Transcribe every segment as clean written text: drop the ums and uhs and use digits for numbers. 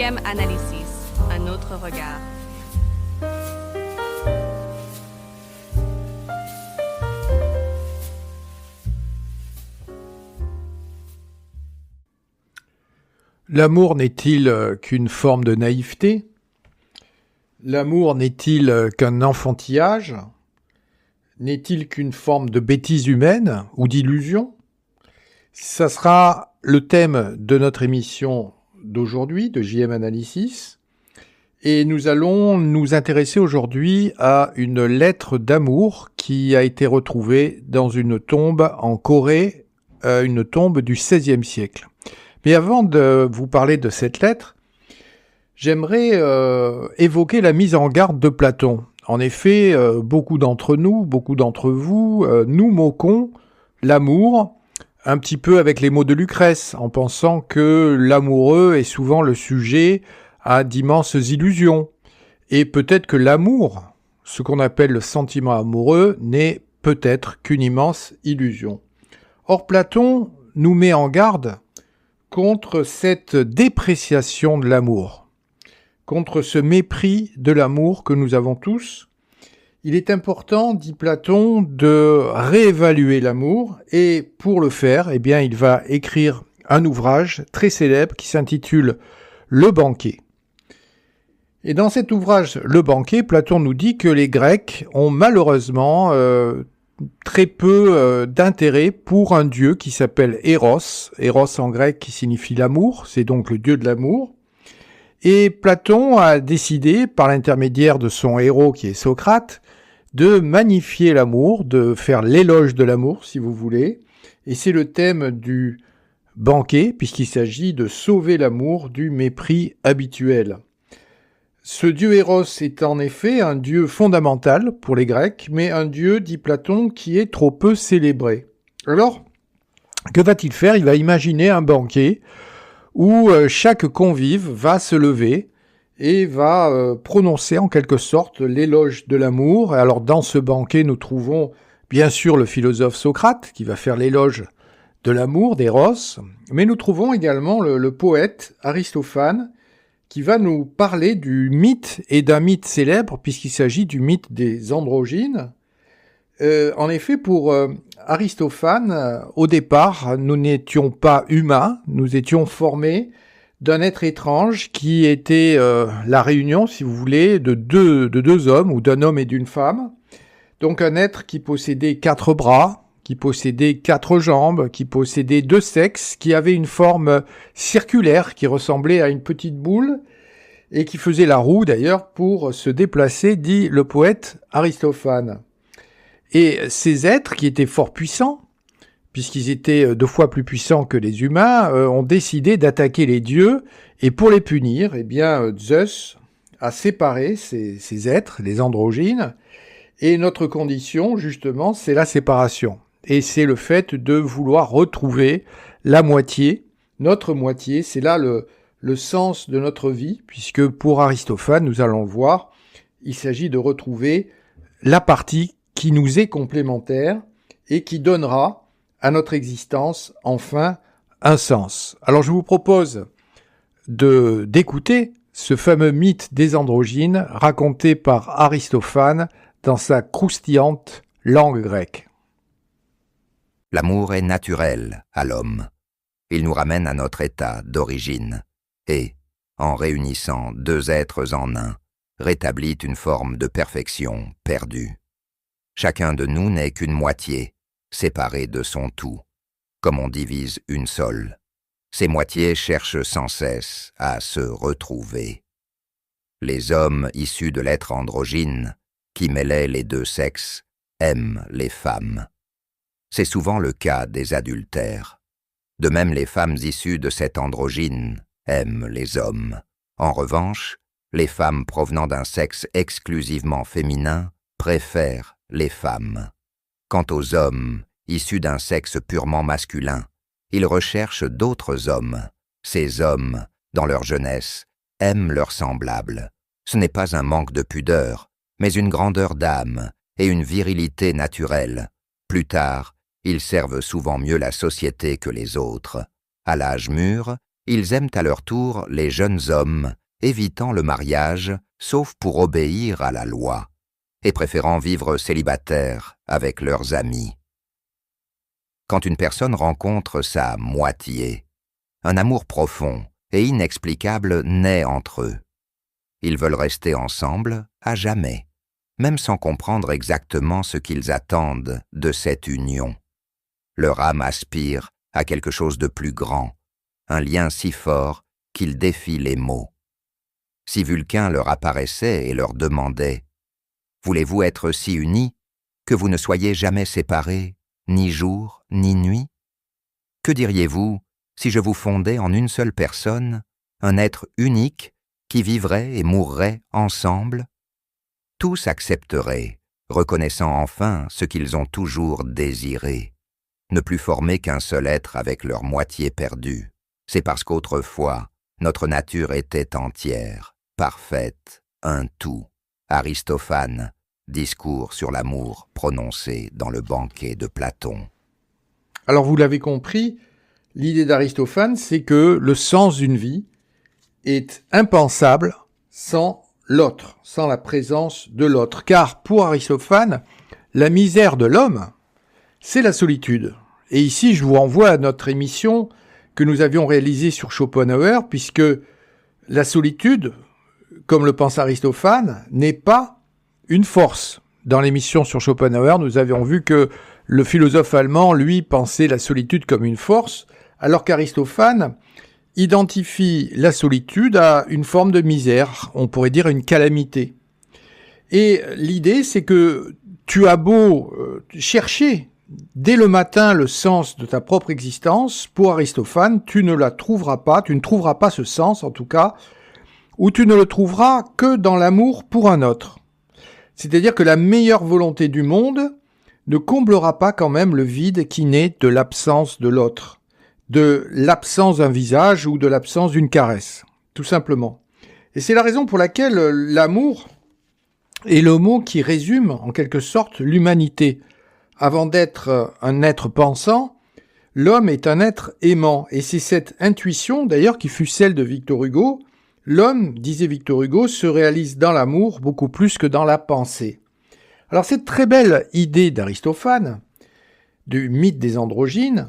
JM Analysis, un autre regard. L'amour n'est-il qu'une forme de naïveté ? L'amour n'est-il qu'un enfantillage ? N'est-il qu'une forme de bêtise humaine ou d'illusion ? Ça sera le thème de notre émission d'aujourd'hui, de JM Analysis. Et nous allons nous intéresser aujourd'hui à une lettre d'amour qui a été retrouvée dans une tombe en Corée, une tombe du XVIe siècle. Mais avant de vous parler de cette lettre, j'aimerais évoquer la mise en garde de Platon. En effet, beaucoup d'entre nous, beaucoup d'entre vous, nous moquons l'amour un petit peu avec les mots de Lucrèce, en pensant que l'amoureux est souvent le sujet à d'immenses illusions. Et peut-être que l'amour, ce qu'on appelle le sentiment amoureux, n'est peut-être qu'une immense illusion. Or, Platon nous met en garde contre cette dépréciation de l'amour, contre ce mépris de l'amour que nous avons tous. Il est important, dit Platon, de réévaluer l'amour, et pour le faire, eh bien, il va écrire un ouvrage très célèbre qui s'intitule « Le banquet ». Et dans cet ouvrage « Le banquet », Platon nous dit que les Grecs ont malheureusement très peu d'intérêt pour un dieu qui s'appelle Eros. Eros en grec qui signifie l'amour, c'est donc le dieu de l'amour. Et Platon a décidé, par l'intermédiaire de son héros qui est Socrate, de magnifier l'amour, de faire l'éloge de l'amour, si vous voulez. Et c'est le thème du banquet, puisqu'il s'agit de sauver l'amour du mépris habituel. Ce dieu Eros est en effet un dieu fondamental pour les Grecs, mais un dieu, dit Platon, qui est trop peu célébré. Alors, que va-t-il faire ? Il va imaginer un banquet où chaque convive va se lever et va prononcer en quelque sorte l'éloge de l'amour. Alors dans ce banquet, nous trouvons bien sûr le philosophe Socrate, qui va faire l'éloge de l'amour, d'Eros, mais nous trouvons également le poète Aristophane, qui va nous parler du mythe, et d'un mythe célèbre, puisqu'il s'agit du mythe des androgynes. En effet, pour Aristophane, au départ, nous n'étions pas humains, nous étions formés d'un être étrange qui était la réunion, si vous voulez, de deux hommes, ou d'un homme et d'une femme. Donc un être qui possédait 4 bras, qui possédait 4 jambes, qui possédait 2 sexes, qui avait une forme circulaire qui ressemblait à une petite boule et qui faisait la roue d'ailleurs pour se déplacer, dit le poète Aristophane. Et ces êtres qui étaient fort puissants, puisqu'ils étaient 2 fois plus puissants que les humains, ont décidé d'attaquer les dieux, et pour les punir, eh bien, Zeus a séparé ces êtres, les androgynes, et notre condition, justement, c'est la séparation. Et c'est le fait de vouloir retrouver la moitié, notre moitié, c'est là le sens de notre vie, puisque pour Aristophane, nous allons le voir, il s'agit de retrouver la partie qui nous est complémentaire et qui donnera à notre existence, enfin, un sens. Alors je vous propose d'écouter ce fameux mythe des androgynes raconté par Aristophane dans sa croustillante langue grecque. L'amour est naturel à l'homme. Il nous ramène à notre état d'origine et, en réunissant 2 êtres en un, rétablit une forme de perfection perdue. Chacun de nous n'est qu'une moitié, séparée de son tout, comme on divise une seule. Ces moitiés cherchent sans cesse à se retrouver. Les hommes issus de l'être androgyne, qui mêlaient les 2 sexes, aiment les femmes. C'est souvent le cas des adultères. De même, les femmes issues de cet androgyne aiment les hommes. En revanche, les femmes provenant d'un sexe exclusivement féminin préfèrent les femmes. Quant aux hommes issus d'un sexe purement masculin, ils recherchent d'autres hommes. Ces hommes, dans leur jeunesse, aiment leurs semblables. Ce n'est pas un manque de pudeur, mais une grandeur d'âme et une virilité naturelle. Plus tard, ils servent souvent mieux la société que les autres. À l'âge mûr, Ils aiment à leur tour les jeunes hommes, évitant le mariage, sauf pour obéir à la loi, et préférant vivre célibataires avec leurs amis. Quand une personne rencontre sa moitié, un amour profond et inexplicable naît entre eux. Ils veulent rester ensemble à jamais, même sans comprendre exactement ce qu'ils attendent de cette union. Leur âme aspire à quelque chose de plus grand, un lien si fort qu'il défie les mots. Si Vulcain leur apparaissait et leur demandait « Voulez-vous être si unis que vous ne soyez jamais séparés, ni jour, ni nuit ? Que diriez-vous si je vous fondais en une seule personne, un être unique qui vivrait et mourrait ensemble ? Tous accepteraient, reconnaissant enfin ce qu'ils ont toujours désiré, ne plus former qu'un seul être avec leur moitié perdue. C'est parce qu'autrefois, notre nature était entière, parfaite, un tout. Aristophane, discours sur l'amour prononcé dans le banquet de Platon. Alors vous l'avez compris, l'idée d'Aristophane, c'est que le sens d'une vie est impensable sans l'autre, sans la présence de l'autre. Car pour Aristophane, la misère de l'homme, c'est la solitude. Et ici, je vous renvoie à notre émission que nous avions réalisée sur Schopenhauer, puisque la solitude, comme le pense Aristophane, n'est pas une force. Dans l'émission sur Schopenhauer, nous avions vu que le philosophe allemand, lui, pensait la solitude comme une force, alors qu'Aristophane identifie la solitude à une forme de misère, on pourrait dire une calamité. Et l'idée, c'est que tu as beau chercher dès le matin le sens de ta propre existence, pour Aristophane, tu ne trouveras pas ce sens en tout cas, ou tu ne le trouveras que dans l'amour pour un autre. C'est-à-dire que la meilleure volonté du monde ne comblera pas quand même le vide qui naît de l'absence de l'autre, de l'absence d'un visage ou de l'absence d'une caresse, tout simplement. Et c'est la raison pour laquelle l'amour est le mot qui résume en quelque sorte l'humanité. Avant d'être un être pensant, l'homme est un être aimant. Et c'est cette intuition d'ailleurs qui fut celle de Victor Hugo. L'homme, disait Victor Hugo, se réalise dans l'amour beaucoup plus que dans la pensée. Alors cette très belle idée d'Aristophane, du mythe des androgynes,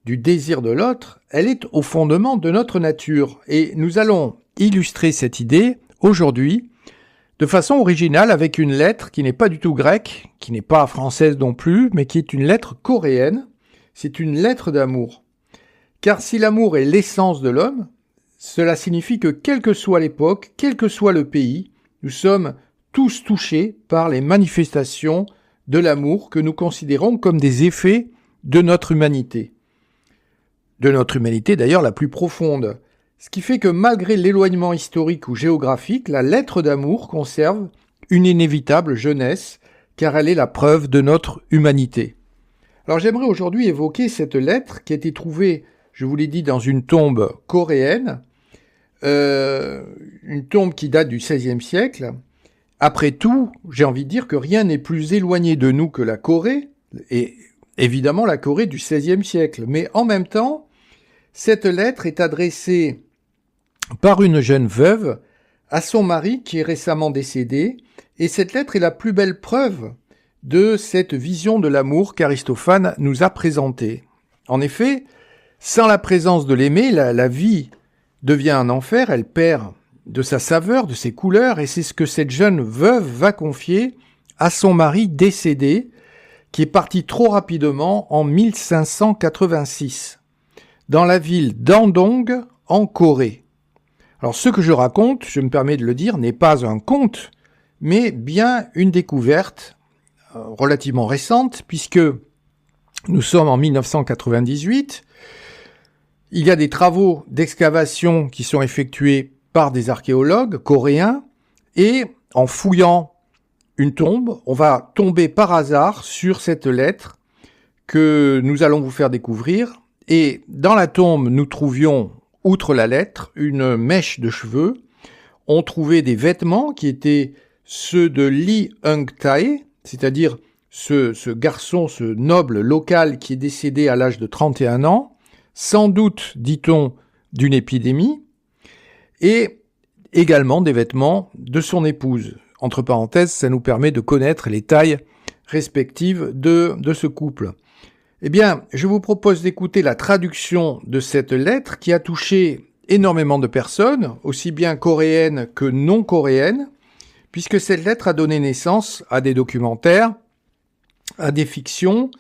du désir de l'autre, elle est au fondement de notre nature. Et nous allons illustrer cette idée aujourd'hui de façon originale avec une lettre qui n'est pas du tout grecque, qui n'est pas française non plus, mais qui est une lettre coréenne. C'est une lettre d'amour. Car si l'amour est l'essence de l'homme, cela signifie que quelle que soit l'époque, quel que soit le pays, nous sommes tous touchés par les manifestations de l'amour que nous considérons comme des effets de notre humanité. De notre humanité d'ailleurs la plus profonde. Ce qui fait que malgré l'éloignement historique ou géographique, la lettre d'amour conserve une inévitable jeunesse, car elle est la preuve de notre humanité. Alors j'aimerais aujourd'hui évoquer cette lettre qui a été trouvée, je vous l'ai dit, dans une tombe coréenne, une tombe qui date du XVIe siècle. Après tout, j'ai envie de dire que rien n'est plus éloigné de nous que la Corée, et évidemment la Corée du XVIe siècle. Mais en même temps, cette lettre est adressée par une jeune veuve à son mari qui est récemment décédé, et cette lettre est la plus belle preuve de cette vision de l'amour qu'Aristophane nous a présentée. En effet, sans la présence de l'aimé, la vie devient un enfer, elle perd de sa saveur, de ses couleurs, et c'est ce que cette jeune veuve va confier à son mari décédé, qui est parti trop rapidement en 1586, dans la ville d'Andong, en Corée. Alors ce que je raconte, je me permets de le dire, n'est pas un conte, mais bien une découverte relativement récente, puisque nous sommes en 1998, il y a des travaux d'excavation qui sont effectués par des archéologues coréens, et en fouillant une tombe, on va tomber par hasard sur cette lettre que nous allons vous faire découvrir, et dans la tombe, nous trouvions, outre la lettre, une mèche de cheveux, on trouvait des vêtements qui étaient ceux de Lee Heung-tae, c'est-à-dire ce garçon, ce noble local qui est décédé à l'âge de 31 ans, sans doute, dit-on, d'une épidémie, et également des vêtements de son épouse. Entre parenthèses, ça nous permet de connaître les tailles respectives de ce couple. Eh bien, je vous propose d'écouter la traduction de cette lettre qui a touché énormément de personnes, aussi bien coréennes que non coréennes, puisque cette lettre a donné naissance à des documentaires, à des fictions,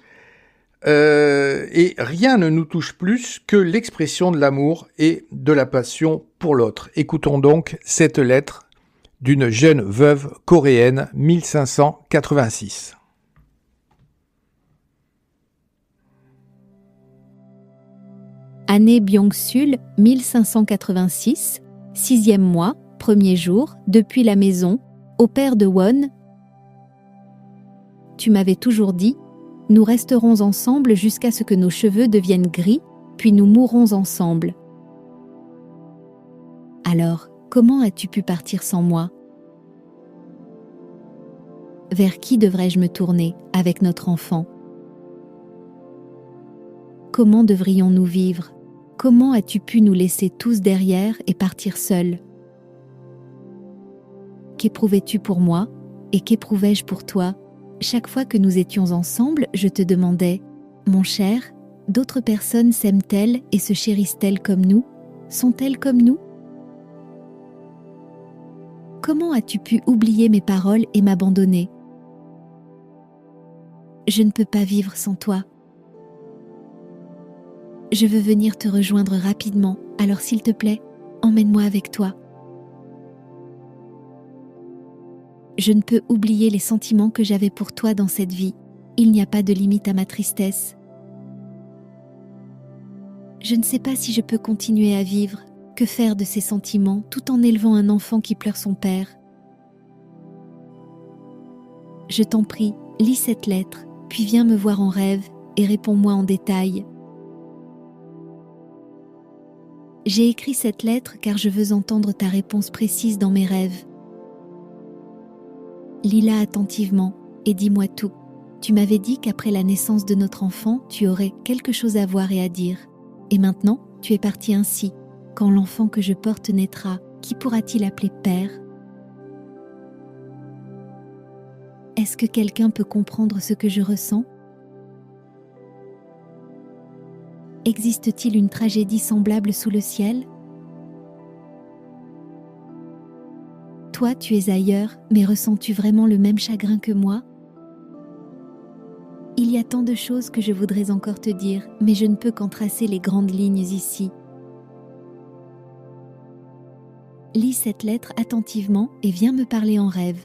et rien ne nous touche plus que l'expression de l'amour et de la passion pour l'autre. Écoutons donc cette lettre d'une jeune veuve coréenne, 1586. Année Byong-sul, 1586, 6e mois, 1er jour, depuis la maison, au père de Won. Tu m'avais toujours dit, nous resterons ensemble jusqu'à ce que nos cheveux deviennent gris, puis nous mourrons ensemble. Alors, comment as-tu pu partir sans moi? Vers qui devrais-je me tourner avec notre enfant? Comment devrions-nous vivre? Comment as-tu pu nous laisser tous derrière et partir seuls? Qu'éprouvais-tu pour moi et qu'éprouvais-je pour toi? Chaque fois que nous étions ensemble, je te demandais, mon cher, d'autres personnes s'aiment-elles et se chérissent-elles comme nous? Sont-elles comme nous? Comment as-tu pu oublier mes paroles et m'abandonner? Je ne peux pas vivre sans toi. Je veux venir te rejoindre rapidement, alors s'il te plaît, emmène-moi avec toi. Je ne peux oublier les sentiments que j'avais pour toi dans cette vie. Il n'y a pas de limite à ma tristesse. Je ne sais pas si je peux continuer à vivre. Que faire de ces sentiments tout en élevant un enfant qui pleure son père? Je t'en prie, lis cette lettre, puis viens me voir en rêve et réponds-moi en détail. J'ai écrit cette lettre car je veux entendre ta réponse précise dans mes rêves. Lis-la attentivement et dis-moi tout. Tu m'avais dit qu'après la naissance de notre enfant, tu aurais quelque chose à voir et à dire. Et maintenant, tu es parti ainsi. Quand l'enfant que je porte naîtra, qui pourra-t-il appeler père? Est-ce que quelqu'un peut comprendre ce que je ressens? Existe-t-il une tragédie semblable sous le ciel? Toi, tu es ailleurs, mais ressens-tu vraiment le même chagrin que moi? Il y a tant de choses que je voudrais encore te dire, mais je ne peux qu'en tracer les grandes lignes ici. Lis cette lettre attentivement et viens me parler en rêve.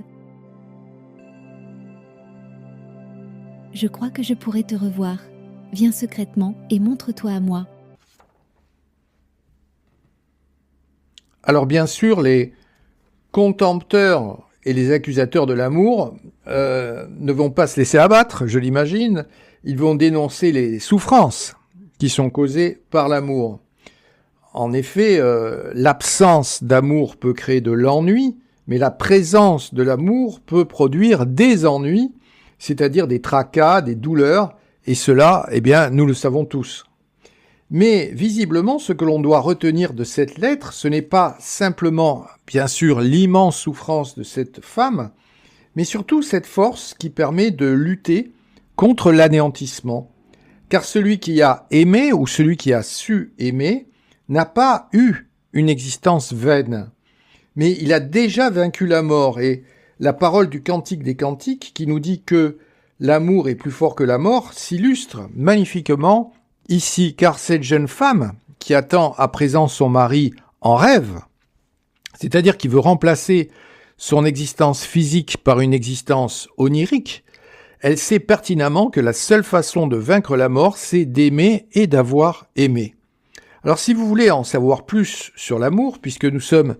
Je crois que je pourrais te revoir. Viens secrètement et montre-toi à moi. Alors bien sûr, les contempteurs et les accusateurs de l'amour ne vont pas se laisser abattre, je l'imagine. Ils vont dénoncer les souffrances qui sont causées par l'amour. En effet, l'absence d'amour peut créer de l'ennui, mais la présence de l'amour peut produire des ennuis, c'est-à-dire des tracas, des douleurs, et cela, eh bien, nous le savons tous. Mais visiblement, ce que l'on doit retenir de cette lettre, ce n'est pas simplement, bien sûr, l'immense souffrance de cette femme, mais surtout cette force qui permet de lutter contre l'anéantissement. Car celui qui a aimé, ou celui qui a su aimer, n'a pas eu une existence vaine, mais il a déjà vaincu la mort, et la parole du Cantique des Cantiques, qui nous dit que l'amour est plus fort que la mort, s'illustre magnifiquement ici, car cette jeune femme, qui attend à présent son mari en rêve, c'est-à-dire qui veut remplacer son existence physique par une existence onirique, elle sait pertinemment que la seule façon de vaincre la mort, c'est d'aimer et d'avoir aimé. Alors si vous voulez en savoir plus sur l'amour, puisque nous sommes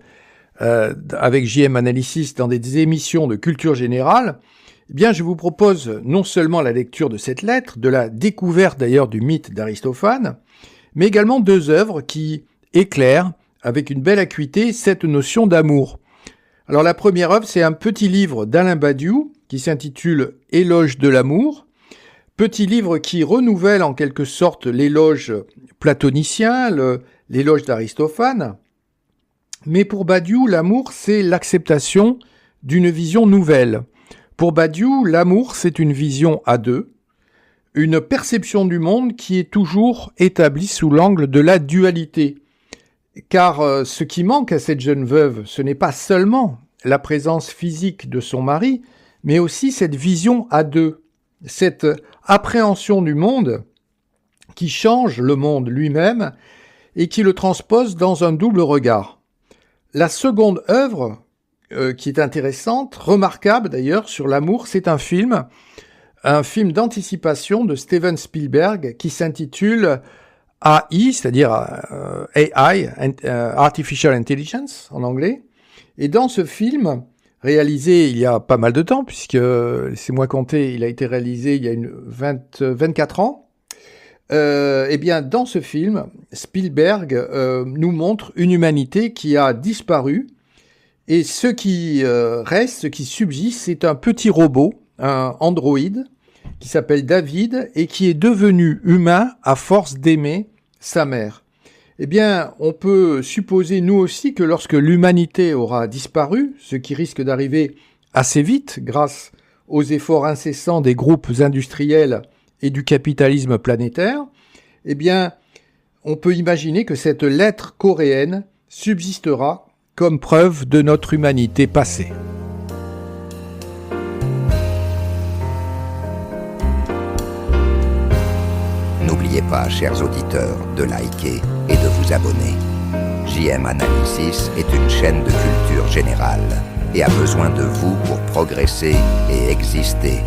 avec JM Analysis dans des émissions de culture générale, eh bien, je vous propose non seulement la lecture de cette lettre, de la découverte d'ailleurs du mythe d'Aristophane, mais également deux œuvres qui éclairent avec une belle acuité cette notion d'amour. Alors la première œuvre, c'est un petit livre d'Alain Badiou qui s'intitule « Éloge de l'amour », petit livre qui renouvelle en quelque sorte l'éloge platonicien, l'éloge d'Aristophane. Mais pour Badiou, l'amour, c'est l'acceptation d'une vision nouvelle. Pour Badiou, l'amour, c'est une vision à deux, une perception du monde qui est toujours établie sous l'angle de la dualité. Car ce qui manque à cette jeune veuve, ce n'est pas seulement la présence physique de son mari, mais aussi cette vision à deux, cette appréhension du monde qui change le monde lui-même et qui le transpose dans un double regard. La seconde œuvre, qui est intéressante, remarquable d'ailleurs sur l'amour, c'est un film d'anticipation de Steven Spielberg qui s'intitule AI, c'est-à-dire AI, Artificial Intelligence en anglais. Et dans ce film, réalisé il y a pas mal de temps, puisque, laissez-moi compter, il a été réalisé il y a 24 ans, eh bien, dans ce film, Spielberg nous montre une humanité qui a disparu, et ce qui reste, ce qui subsiste, c'est un petit robot, un androïde, qui s'appelle David, et qui est devenu humain à force d'aimer sa mère. Eh bien, on peut supposer, nous aussi, que lorsque l'humanité aura disparu, ce qui risque d'arriver assez vite, grâce aux efforts incessants des groupes industriels et du capitalisme planétaire, eh bien, on peut imaginer que cette lettre coréenne subsistera comme preuve de notre humanité passée. N'oubliez pas, chers auditeurs, de liker et de vous abonner. JM Analysis est une chaîne de culture générale et a besoin de vous pour progresser et exister.